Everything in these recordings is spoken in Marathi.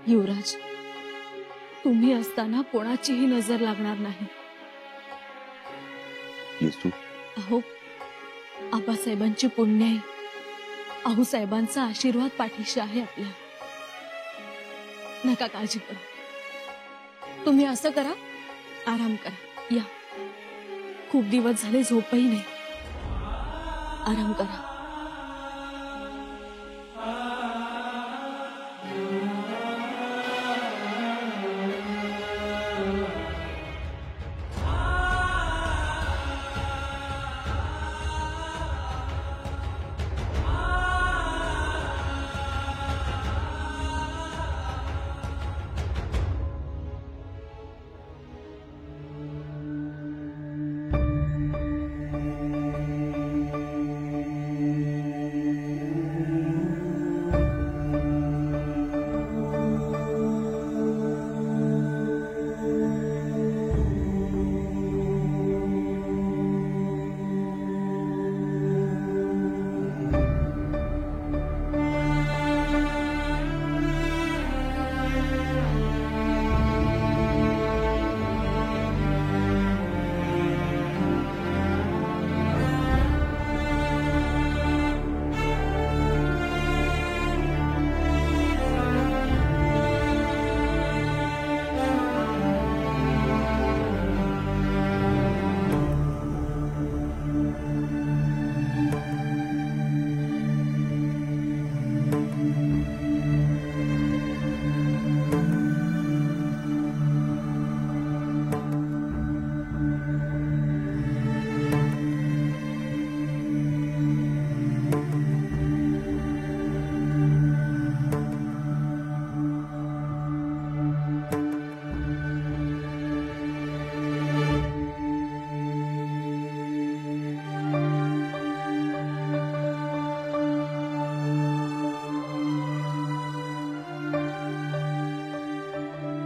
युवराज, तुम्ही असताना कोणाचीही नजर लागणार नाही. येसू, अहो, आबासाहेबांची पुण्य आहे. आऊसाहेबांचा आशीर्वाद पाठीशी आहे आपल्या. नका काळजी करू. तुम्ही असं करा, आराम करा. या, खूप दिवस झाले झोपही नाही. आराम करा.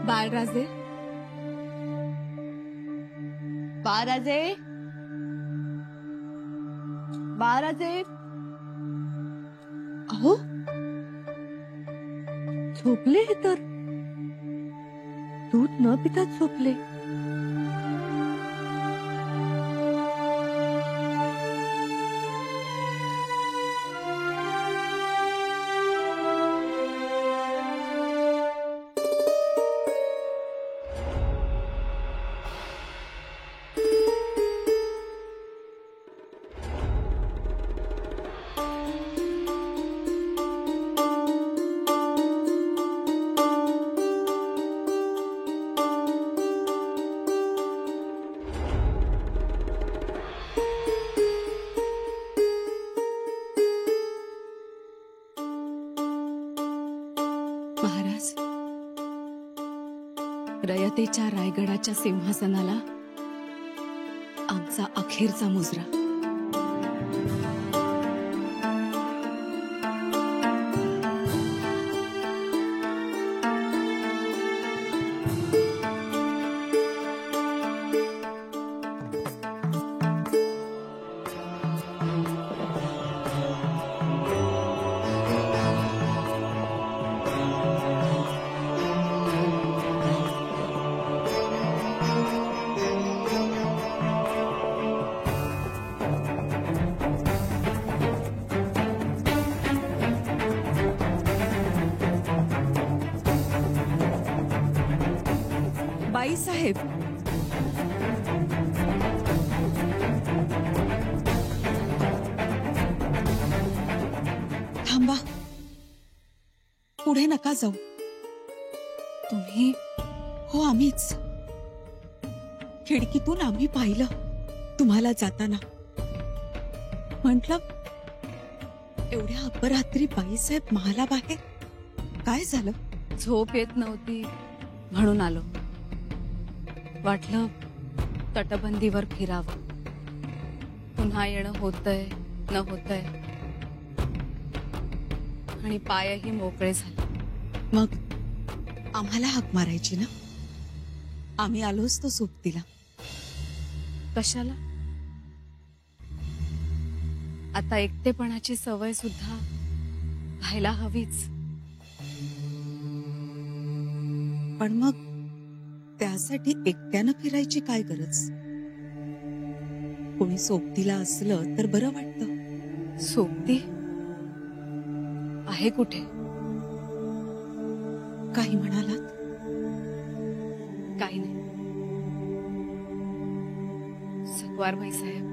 बाळराजे, बाळराजे, बाळराजे. अहो, झोपले हे तर. दूध न पिताच झोपले. महाराज, रयतेच्या रायगडाच्या सिंहासनाला आमचा अखेरचा मुजरा. बाईसाहेब, थांबा. पुढे नका जाऊ. तुम्ही हो, आम्हीच. खिडकीतून आम्ही पाहिलं तुम्हाला जाताना. म्हटलं, एवढ्या अपरात्री बाईसाहेब महालाबाहेर काय झालं? झोप येत नव्हती म्हणून आलो. वाटलं तटबंदीवर फिरावं. पुन्हा येणं होतंय न होतंय, आणि पायही मोकळे झाले. मग आम्हाला हाक मारायची ना. आम्ही आलोच तो सोबतीला. कशाला? आता एकटेपणाची सवय सुद्धा व्हायला हवीच. पण मग त्यासाठी एकट्यानं फिरायची काय गरज? कोणी सोबतीला असलं तर बरं वाटतं. सोबती आहे कुठे? काही म्हणालात? काही नाही. सकवारबाई साहेब,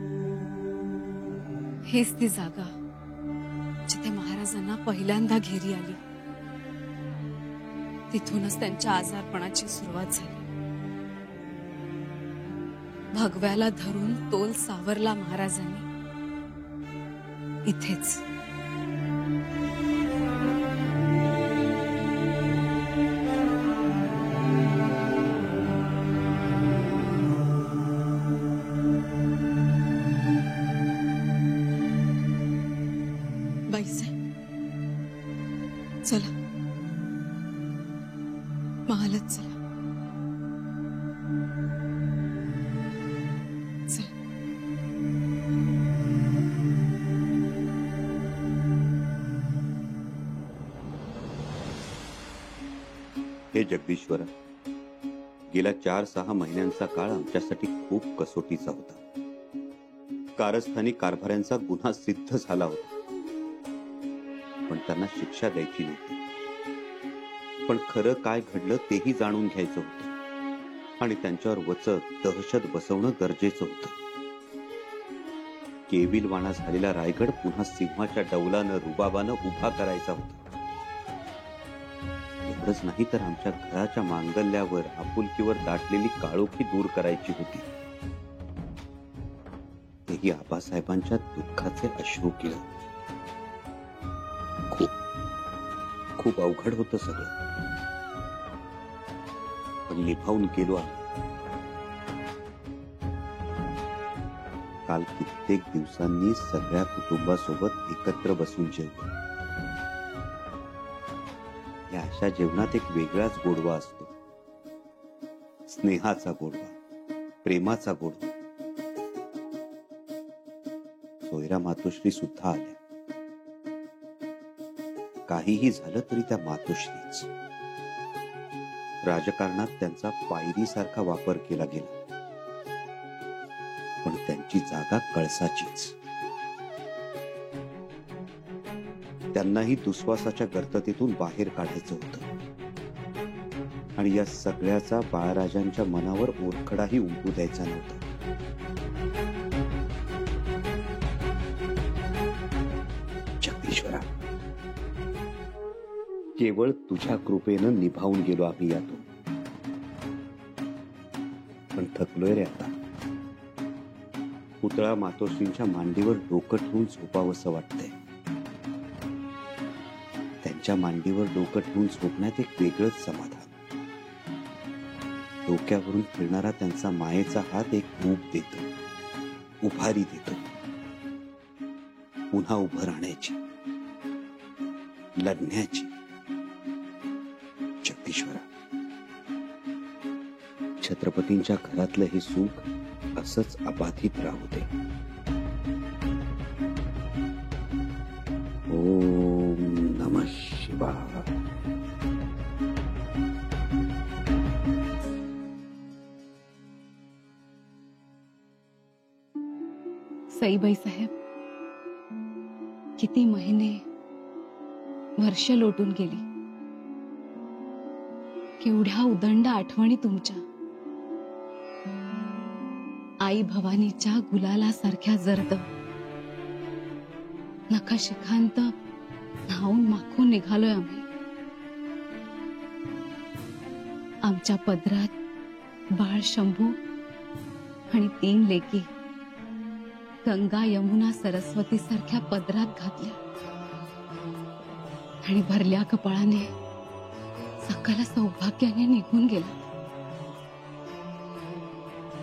हेच ती जागा जिथे महाराजांना पहिल्यांदा घेरी आली. तिथूनच त्यांच्या आजारपणाची सुरुवात झाली. भगव्याला धरून तोल सावरला महाराजांनी इथेच. बाईसाहेब, चला महालात चला. चला. हे जगदीश्वर, गेल्या 4-6 महिन्यांचा काळ आमच्यासाठी खूप कसोटीचा होता. कारस्थानी कारभाऱ्यांचा गुन्हा सिद्ध झाला होता, पण त्यांना शिक्षा द्यायची नव्हती. पण खरं काय घडलं तेही जाणून घ्यायचं होतं आणि त्यांच्यावर वचक दहशत बसवणं गरजेचं होतं. केविलवाणा झालेला रायगड पुन्हा सिंहाच्या डौलानं रुबाबानं उभा करायचा होता. एवढंच नाही तर आमच्या घराच्या मांगल्यावर आपुलकीवर दाटलेली काळोखी दूर करायची होती. तेही आबासाहेबांच्या दुःखाचे अश्रू किरण. खूप अवघड होतं सगळं, पण निभावून गेलो आम्ही. काल कित्येक दिवसांनी सगळ्या कुटुंबासोबत एकत्र बसून जेवलो. या अशा जेवणात एक वेगळाच गोडवा असतो. स्नेहाचा गोडवा, प्रेमाचा गोडवा. सोयरा मातोश्री सुद्धा आल्या. काहीही झालं तरी त्या मातोश्रीच. राजकारणात त्यांचा पायरीसारखा वापर केला गेला, पण त्यांची जागा कळसाचीच. त्यांनाही दुस्वासाच्या गर्ततेतून बाहेर काढायचं होतं आणि या सगळ्याचा बाळराजांच्या मनावर ओरखडाही उमटू द्यायचा नव्हता. जगदीश्वरा, केवळ तुझ्या कृपेनं निभावून गेलो आम्ही यातून. पण थकलोय रे आता. पुतळा मातोश्रींच्या मांडीवर डोकं ठेवून झोपावंसं वाटतंय. त्यांच्या मांडीवर डोकं ठेवून झोपण्यात एक वेगळंच समाधान. डोक्यावरून फिरणारा त्यांचा मायेचा हात एक ऊब देतो, उभारी देतो. पुन्हा उभं राहण्याची, लढण्याची. जगदीश्वरा, छत्रपतींच्या घरातलं हे सुख असंच अबाधित राहू दे. ओम नमः शिवाय. सईबाई साहेब, किती महिने, वर्ष लोटून गेली. केवढ्या उदंड आठवणी तुमच्या. आई भवानीच्या गुलालासारख्या जर्द, नखशिखांत न्हावून माखून निघालोय आम्ही. आमच्या पदरात बाळ शंभू आणि 3 लेकी गंगा यमुना सरस्वती सारख्या पदरात घातल्या आणि भरल्या कपाळाने सकल सौभाग्याने निघून गेला.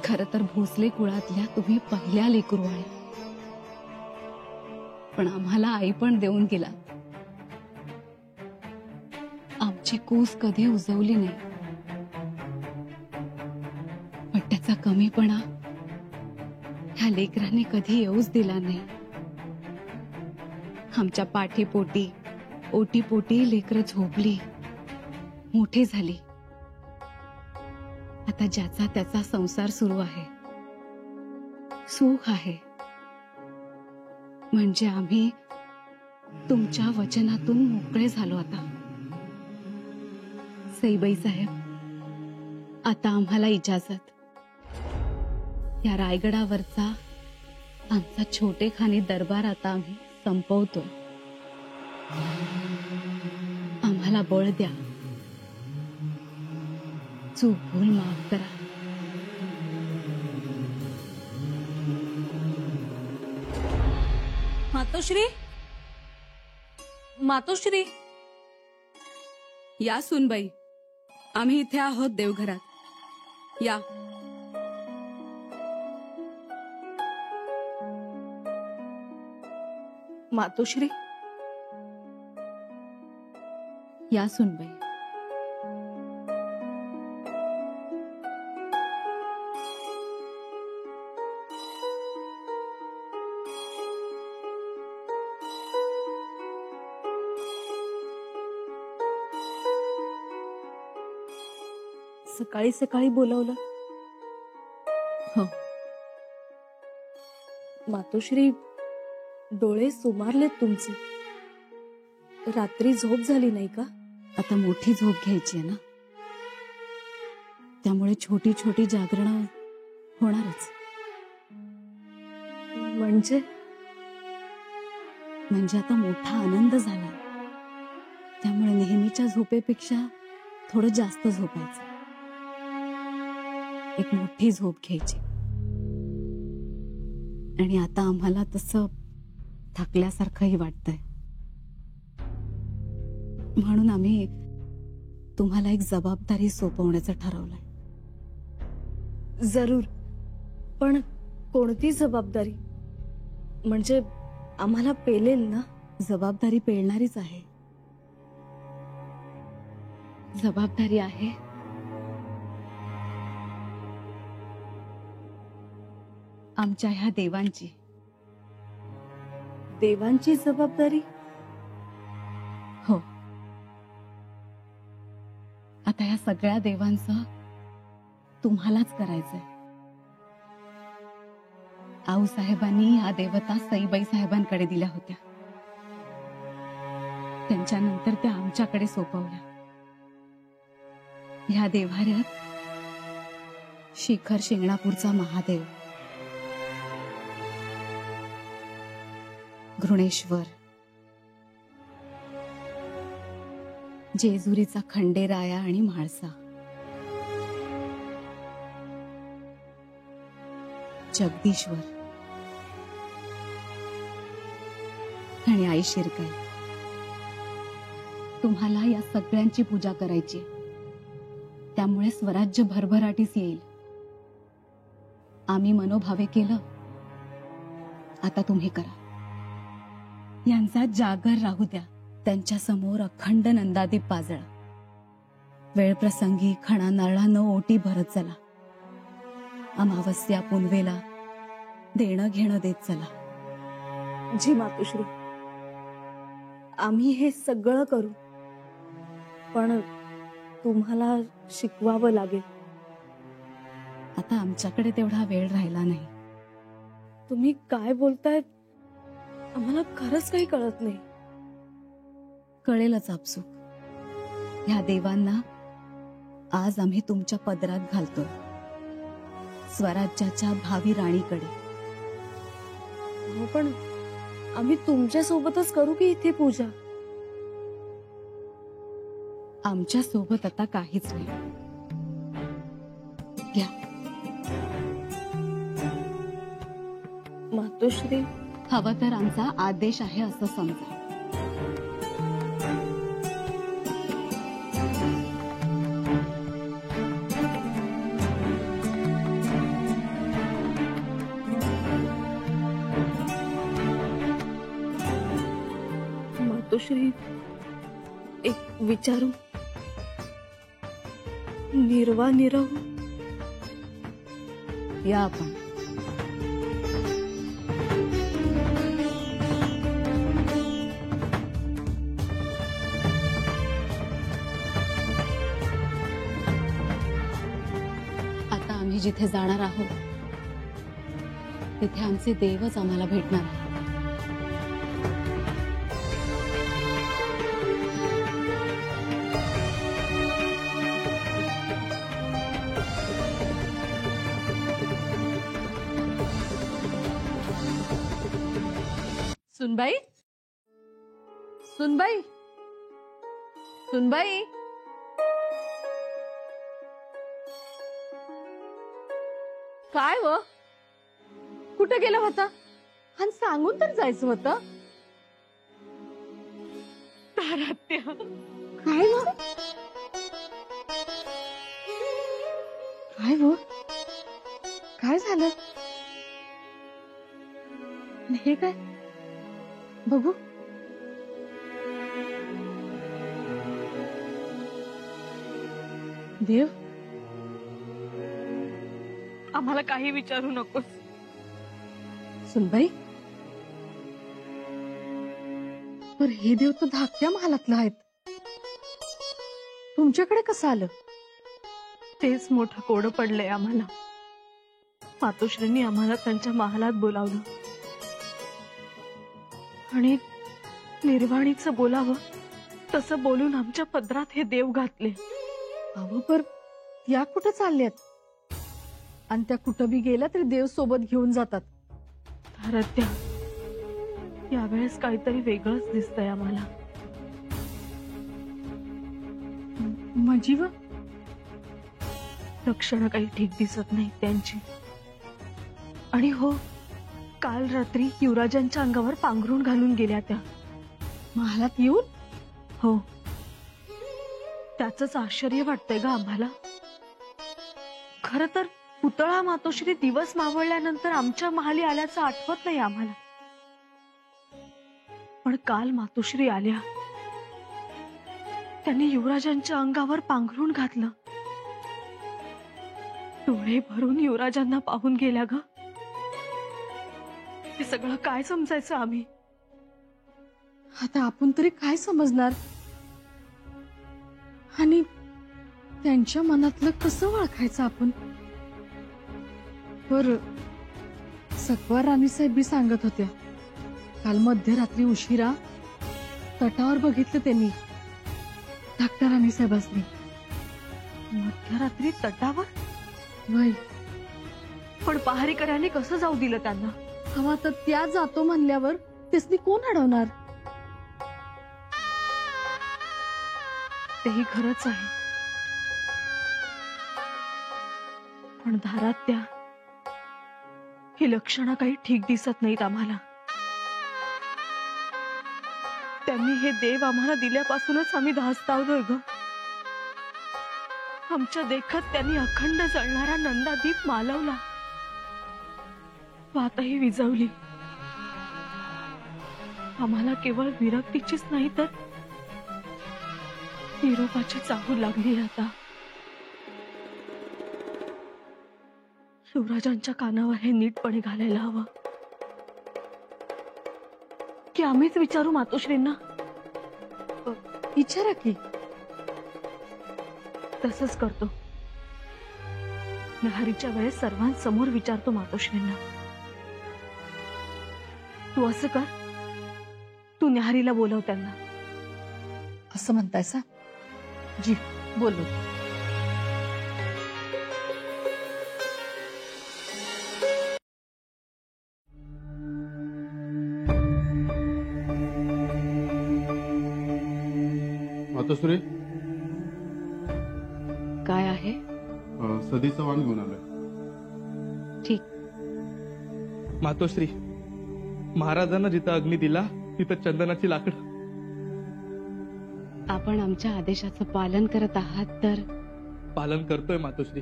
खर तर भोसले कुळातल्या तुम्ही पहिल्या लेकरू आहे, पण आम्हाला आई पण देऊन गेला. आमची कूस कधी उजवली नाही, पण त्याचा कमीपणा ह्या लेकरांनी कधी येऊच दिला नाही. आमच्या पाठीपोटी ओटीपोटी लेकरं झोपली, मोठी झाली. आता ज्याचा त्याचा संसार सुरू आहे, सुख आहे, म्हणजे आम्ही तुमच्या वचनातून मोकळे झालो. आता सईबाई साहेब, आता आम्हाला इजाजत. या रायगडावरचा आमचा छोटेखानी दरबार आता आम्ही संपवतोय. आम्हाला बळ द्या, चूक भूल माफ करा. मातोश्री, मातोश्री, या सुनबाई, आम्ही इथे आहोत देवघरात. या. मातोश्री, या सुनबाई. सकाळी सकाळी बोलावलं. हो. मातोश्री, डोळे सुमारलेत तुमचे. रात्री झोप झाली नाही का? आता मोठी झोप घ्यायची आहे ना, त्यामुळे छोटी छोटी जागरणं होणारच. म्हणजे आता मोठा आनंद झाला, त्यामुळे नेहमीच्या झोपेपेक्षा थोडं जास्त झोपायचं. एक मोठी झोप घ्यायची. आणि आता आम्हाला तसं थकल्यासारखंही वाटतंय, म्हणून आम्ही तुम्हाला एक जबाबदारी सोपवण्याचं ठरवलंय. जरूर, पण कोणती जबाबदारी? म्हणजे आम्हाला पेलेल ना? जबाबदारी पेलणारीच आहे. जबाबदारी आहे आमच्या ह्या देवांची. देवांची जबाबदारी? हो. आता ह्या सगळ्या देवांचं तुम्हालाच करायचंय. आऊसाहेबांनी ह्या देवता सईबाई साहेबांकडे दिल्या होत्या, त्यांच्यानंतर त्या आमच्याकडे सोपवल्या. ह्या देव्हाऱ्यात शिखर शिंगणापूरचा महादेव, घृणेश्वर, जेजुरीचा खंडेराया आणि म्हाळसा, जगदीश्वर आणि आई शिरकाई, तुम्हाला या सगळ्यांची पूजा करायची. त्यामुळे स्वराज्य भरभराटीस येईल. आम्ही मनोभावे केलं, आता तुम्ही करा. यांचा जागर राहू द्या. त्यांच्या समोर अखंड नंदादीप पाजळा. वेळ प्रसंगी खणा नारळा न ओटी भरत चला. अमावस्या पुनवेला देणं घेणं देत चला. जी मातोश्री, आम्ही हे सगळं करू, पण तुम्हाला शिकवावं लागेल. आता आमच्याकडे तेवढा वेळ राहिला नाही. तुम्ही काय बोलताय आम्हाला खरंच काही कळत नाही. कळेलच आपसूक. ह्या देवांना आज आम्ही तुमच्या पदरात घालतोय, स्वराज्याच्या भावी राणीकडे. हो, पण आम्ही तुमच्या सोबतच करू की इथे पूजा? आमच्या सोबत आता काहीच नाही. घ्या. मातोश्री, हवं तर आमचा आदेश आहे असं समजा. मातोश्री, एक विचारू? निर्वा निरव या आपण. जिथे जाणार आहोत तिथे आमचे देवच आम्हाला भेटणार आहे. सुनबाई, सुनबाई, सुनबाई, काय व कुठे गेला होता आणि सांगून तर जायचं होतं. तारात्या, काय व काय व काय झालं? आणि हे काय बघू. देव, आम्हाला काही विचारू नकोस. सुनबाई, पर हे देव तर धाकट्या महालातलं आहेत. तुमच्याकडे कसं आलं? तेच मोठं कोडं पडलंय आम्हाला. मातोश्रींनी आम्हाला त्यांच्या महालात बोलावलं आणि निर्वाणीचं बोलावं तसं बोलून आमच्या पदरात हे देव घातले. अहो, पर या कुठं चालल्यात? आणि त्या कुठं बी गेल्या तरी देव सोबत घेऊन जातात. तारात्या, यावेळेस काहीतरी वेगळंच दिसतंय आम्हाला. म्हणजे व लक्षणं काही ठीक दिसत नाही त्यांची. आणि हो, काल रात्री युवराजांच्या अंगावर पांघरून घालून गेल्या त्या. महालात येऊन? हो, त्याच आश्चर्य वाटतंय ग आम्हाला. खर तर पुतळा मातोश्री दिवस मावळल्यानंतर आमच्या महाली आल्याचं आठवत नाही आम्हाला. पण काल मातोश्री आल्या, त्यांनी युवराजांच्या अंगावर पांघरून घातलं. डोळे भरून युवराजांना पाहून गेल्या ग. हे सगळं काय समजायचं आम्ही? आता आपण तरी काय समजणार? आणि त्यांच्या मनातलं कसं ओळखायचं आपण? पर सकवा राणीसाहेब बी सांगत होत्या, काल मध्यरात्री उशिरा तटावर बघितलं त्यांनी धाकट्या राणीसाहेबांनी. मध्यरात्री तटावर? वय, पण पहारेकऱ्यांनी कसं जाऊ दिलं त्यांना? हवा तर त्या जातो म्हणल्यावर त्यासनी कोण अडवणार? तेही खरंच आहे. पण धारात्या, ही लक्षणं काही ठीक दिसत नाहीत आम्हाला. त्यांनी हे देव आम्हाला दिल्यापासूनच आम्ही धास्तावलोय ग. आमच्या देखत त्यांनी अखंड जळणारा नंदादीप मालवला, वातही विझवली. आम्हाला केवळ विरक्तीचीच नाही तर निरोपाची चाहूल लागली. आता युवराजांच्या कानावर हे नीटपणे घालायला हवं की आम्हीच विचारू मातोश्रींना? विचारा की. तसंच करतो. न्याहारीच्या वेळेस सर्वांसमोर विचारतो मातोश्रींना. तू असं कर, तू न्याहारीला बोलव त्यांना. असं म्हणतायसा? जी, बोलू. मातोश्री, काय आहे? सदीचं वाण घेऊन आलोय. ठीक. मातोश्री, महाराजांना जिथं अग्नी दिला तिथं चंदनाची लाकडं. आपण आमच्या आदेशाचं पालन करत आहात तर? पालन करतोय मातोश्री,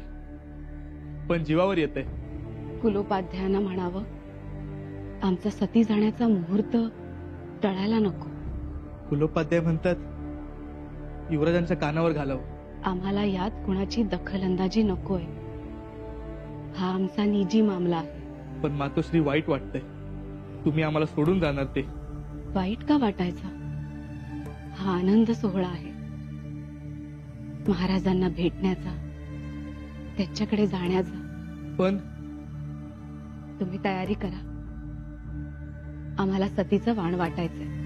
पण जीवावर येतंय. कुलोपाध्यायांना म्हणावं, आमचा सती जाण्याचा मुहूर्त टळायला नको. कुलोपाध्याय म्हणतात युवराजांच्या कानावर घालावं. आम्हाला यात कुणाची दखलंदाजी नकोय. हा आमचा निजी मामला आहे. पण मातोश्री, वाईट वाटतंय. तुम्ही आम्हाला सोडून जाणार ते. वाईट का वाटायचा? हा आनंद सोहळा आहे. महाराजांना भेटण्याचा, त्यांच्याकडे जाण्याचा. पण तुम्ही तयारी करा, आम्हाला सतीचं वाण वाटायचंय.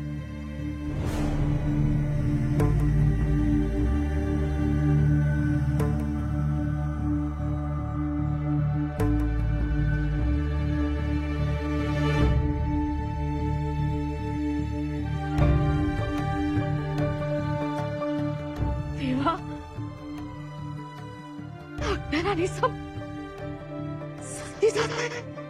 तेव्हा डॉक्टरांनी सती जात